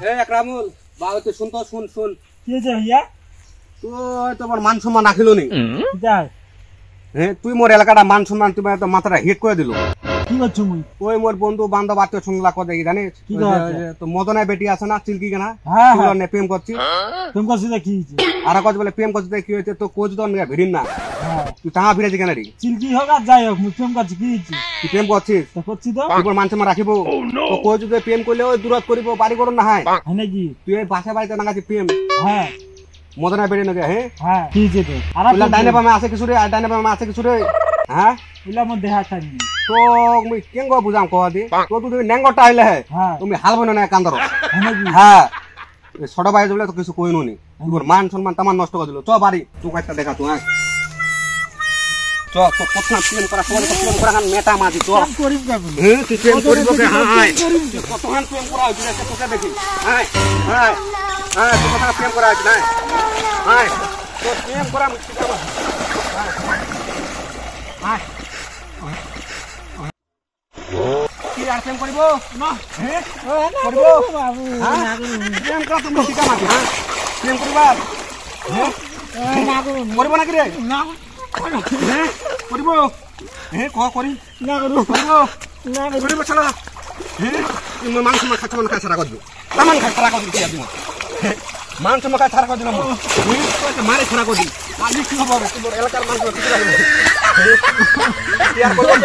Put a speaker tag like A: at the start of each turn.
A: একরামুল বাবা তুই শুন তো শুন শুন
B: কি হয়েছে ভাইয়া?
A: তুই তোমার মান সম্মান রাখিল নি
B: যাই
A: হ্যাঁ তুই মোর এলাকাটা মান সম্মান তুমি এত মাথাটা হিট করে দিল
B: কি করছো মুই?
A: ওই মোর বন্ধু বান্ধব আত্মীয় শুনলা কথা জানিস
B: কি কথা?
A: তো মদনায় বেটি আছে না চিলকি কেনা
B: হ্যাঁ, হ্যাঁ।
A: তুই প্রেম করছি
B: তুমি করছো যে কি হয়েছে?
A: আর কাজ বলে প্রেম করছি কি হয়েছে তো কোচ দন ভিড়িন না
B: হ্যাঁ
A: তুই তাহা ফিরেছি কেন রে
B: চিলকি হোক আর যাই হোক মুই প্রেম করছি কি হয়েছে?
A: তুই প্রেম করছিস
B: তো করছি তো
A: তুই মান সম্মান রাখিব তো কোচ যদি প্রেম করলে ওই দূরত করিব বাড়ি করুন না হয়
B: হ্যাঁ নাকি?
A: তুই এই বাসা বাড়িতে না গেছি প্রেম
B: হ্যাঁ
A: মদনায় বেড়ে নাকি হ্যাঁ
B: হ্যাঁ কি হয়েছে তো? আর
A: তুই ডাইনে বামে আছে কিছু রে আর ডাইনে বামে আছে কিছু রে হ্যাঁ
B: ওইলা আমার দেহা থাকি।
A: তো মুই কেন গো বুঝাম কহ দি তো তুমি নেঙ্গটা আইলে হে
B: হ্যাঁ
A: তুমি হাল বনে না কান্দর
B: হ্যাঁ নাকি?
A: হ্যাঁ ছোট ভাই বলে তো কিছু কইনো নি তোর মান সম্মান তামান নষ্ট করে দিল চ বাড়ি তোকে একটা দেখা তুই চ তো কতক্ষণ প্রেম করা সবাই প্রেম করা হান মেটা মাঝি চ
B: কাম করিস না বলে।
A: হ্যাঁ তুই প্রেম করিব কে হ্যাঁ
B: করিম তো।
A: কতক্ষণ প্রেম করা হইছে তোকে দেখি হ্যাঁ হ্যাঁ হ্যাঁ তোর কথা প্রেম করা হইছে না হ্যাঁ তো প্রেম করা মুশকিল হ্যাঁ কি আর প্রেম করিব না হ্যাঁ করিব
B: বাবু
A: হ্যাঁ?
B: না করুন।
A: প্রেম করা তুমি শিখা মাঝি হ্যাঁ প্রেম করিবা হ্যাঁ
B: না করুন।
A: করিব নাকি রে
B: না
A: হ্যাঁ করিব হ্যাঁ কহ করি
B: না করুন।
A: করিব
B: না করুন।
A: করিব চলো হ্যাঁ তুমি মাংস মা খাচ্ছ মানে খাই সারা করবো তামান খাই সারা করবি কি তোমার মাংস মা খাই সারা করে দিলাম মারে সারা করবি আজ কি হবে তোমার এলাকার মানুষ কি আর করবে